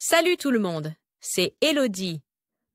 Salut tout le monde, c'est Elodie.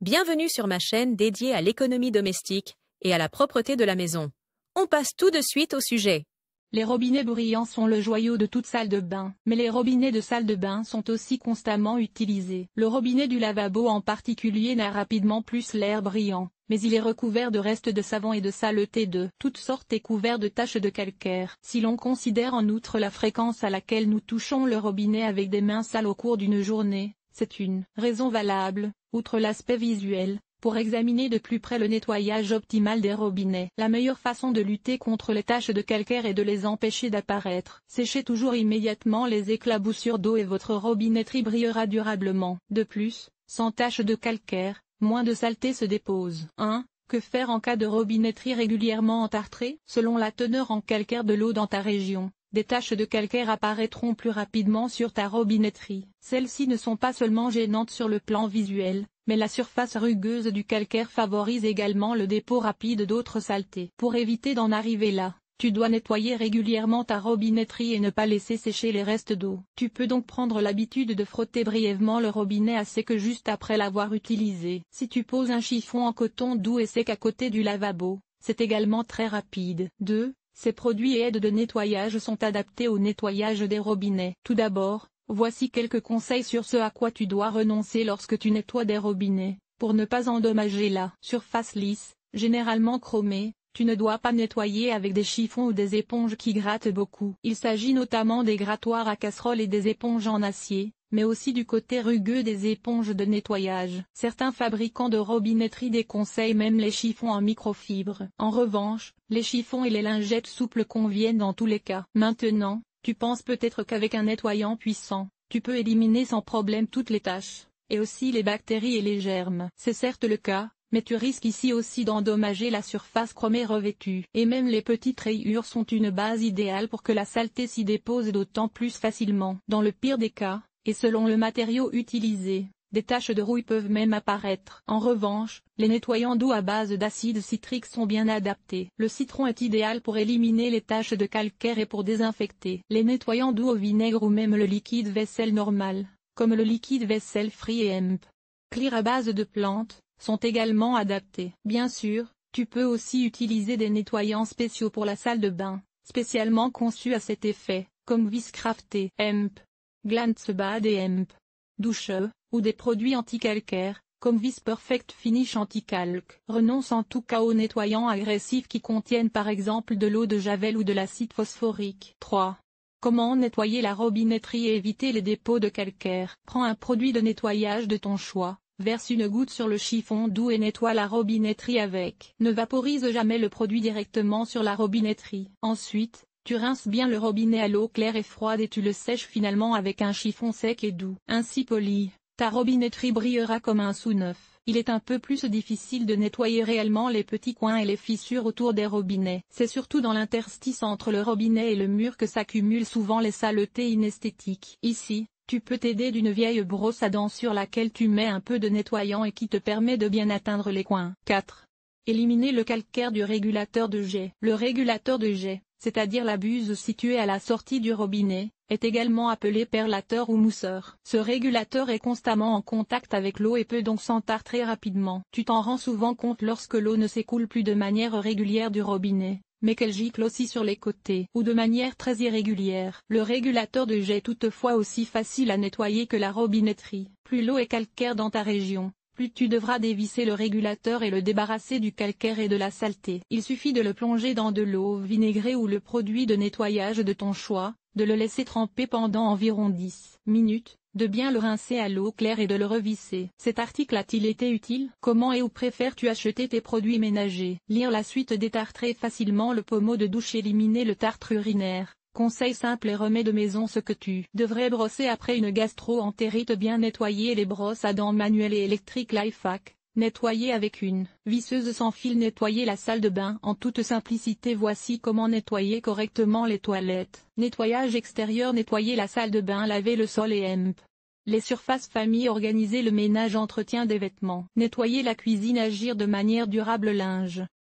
Bienvenue sur ma chaîne dédiée à l'économie domestique et à la propreté de la maison. On passe tout de suite au sujet. Les robinets brillants sont le joyau de toute salle de bain, mais les robinets de salle de bain sont aussi constamment utilisés. Le robinet du lavabo en particulier n'a rapidement plus l'air brillant, mais il est recouvert de restes de savon et de saleté de toutes sortes et couvert de taches de calcaire. Si l'on considère en outre la fréquence à laquelle nous touchons le robinet avec des mains sales au cours d'une journée, c'est une raison valable, outre l'aspect visuel, pour examiner de plus près le nettoyage optimal des robinets. La meilleure façon de lutter contre les taches de calcaire est de les empêcher d'apparaître. Séchez toujours immédiatement les éclaboussures d'eau et votre robinetterie brillera durablement. De plus, sans taches de calcaire, moins de saleté se dépose. 1. Que faire en cas de robinetterie régulièrement entartrée? Selon la teneur en calcaire de l'eau dans ta région, des taches de calcaire apparaîtront plus rapidement sur ta robinetterie. Celles-ci ne sont pas seulement gênantes sur le plan visuel, mais la surface rugueuse du calcaire favorise également le dépôt rapide d'autres saletés. Pour éviter d'en arriver là, tu dois nettoyer régulièrement ta robinetterie et ne pas laisser sécher les restes d'eau. Tu peux donc prendre l'habitude de frotter brièvement le robinet à sec juste après l'avoir utilisé. Si tu poses un chiffon en coton doux et sec à côté du lavabo, c'est également très rapide. 2. Ces produits et aides de nettoyage sont adaptés au nettoyage des robinets. Tout d'abord, voici quelques conseils sur ce à quoi tu dois renoncer lorsque tu nettoies des robinets, pour ne pas endommager la surface lisse, généralement chromée. Tu ne dois pas nettoyer avec des chiffons ou des éponges qui grattent beaucoup. Il s'agit notamment des grattoirs à casserole et des éponges en acier, mais aussi du côté rugueux des éponges de nettoyage. Certains fabricants de robinetterie déconseillent même les chiffons en microfibre. En revanche, les chiffons et les lingettes souples conviennent dans tous les cas. Maintenant, tu penses peut-être qu'avec un nettoyant puissant, tu peux éliminer sans problème toutes les taches, et aussi les bactéries et les germes. C'est certes le cas, mais tu risques ici aussi d'endommager la surface chromée revêtue. Et même les petites rayures sont une base idéale pour que la saleté s'y dépose d'autant plus facilement. Dans le pire des cas, et selon le matériau utilisé, des taches de rouille peuvent même apparaître. En revanche, les nettoyants d'eau à base d'acide citrique sont bien adaptés. Le citron est idéal pour éliminer les taches de calcaire et pour désinfecter. Les nettoyants d'eau au vinaigre ou même le liquide vaisselle normal, comme le liquide vaisselle Free et Hemp Clear à base de plantes, sont également adaptés. Bien sûr, tu peux aussi utiliser des nettoyants spéciaux pour la salle de bain, spécialement conçus à cet effet, comme Viscrafté, Hemp Glanzbad et Hemp Douche, ou des produits anti-calcaire, comme Vis Perfect Finish Anti-Calque. Renonce en tout cas aux nettoyants agressifs qui contiennent par exemple de l'eau de javel ou de l'acide phosphorique. 3. Comment nettoyer la robinetterie et éviter les dépôts de calcaire? Prends un produit de nettoyage de ton choix. Verse une goutte sur le chiffon doux et nettoie la robinetterie avec. Ne vaporise jamais le produit directement sur la robinetterie. Ensuite, tu rinces bien le robinet à l'eau claire et froide et tu le sèches finalement avec un chiffon sec et doux. Ainsi poli, ta robinetterie brillera comme un sous neuf. Il est un peu plus difficile de nettoyer réellement les petits coins et les fissures autour des robinets. C'est surtout dans l'interstice entre le robinet et le mur que s'accumulent souvent les saletés inesthétiques. Ici, tu peux t'aider d'une vieille brosse à dents sur laquelle tu mets un peu de nettoyant et qui te permet de bien atteindre les coins. 4. Éliminer le calcaire du régulateur de jet. Le régulateur de jet, c'est-à-dire la buse située à la sortie du robinet, est également appelé perlateur ou mousseur. Ce régulateur est constamment en contact avec l'eau et peut donc s'entartrer rapidement. Tu t'en rends souvent compte lorsque l'eau ne s'écoule plus de manière régulière du robinet, mais qu'elle gicle aussi sur les côtés, ou de manière très irrégulière. Le régulateur de jet est toutefois aussi facile à nettoyer que la robinetterie. Plus l'eau est calcaire dans ta région, plus tu devras dévisser le régulateur et le débarrasser du calcaire et de la saleté. Il suffit de le plonger dans de l'eau vinaigrée ou le produit de nettoyage de ton choix, de le laisser tremper pendant environ 10 minutes, de bien le rincer à l'eau claire et de le revisser. Cet article a-t-il été utile? Comment et où préfères-tu acheter tes produits ménagers? Lire la suite détartrer facilement le pommeau de douche, éliminer le tartre urinaire. Conseil simple et remède maison. Ce que tu devrais brosser après une gastro-entérite: bien nettoyer les brosses à dents manuelles et électriques. Lifehack: nettoyer avec une visseuse sans fil. Nettoyer la salle de bain en toute simplicité. Voici comment nettoyer correctement les toilettes. Nettoyage extérieur: nettoyer la salle de bain, laver le sol et Hemp les surfaces famille, organiser le ménage, entretien des vêtements. Nettoyer la cuisine, agir de manière durable, linge.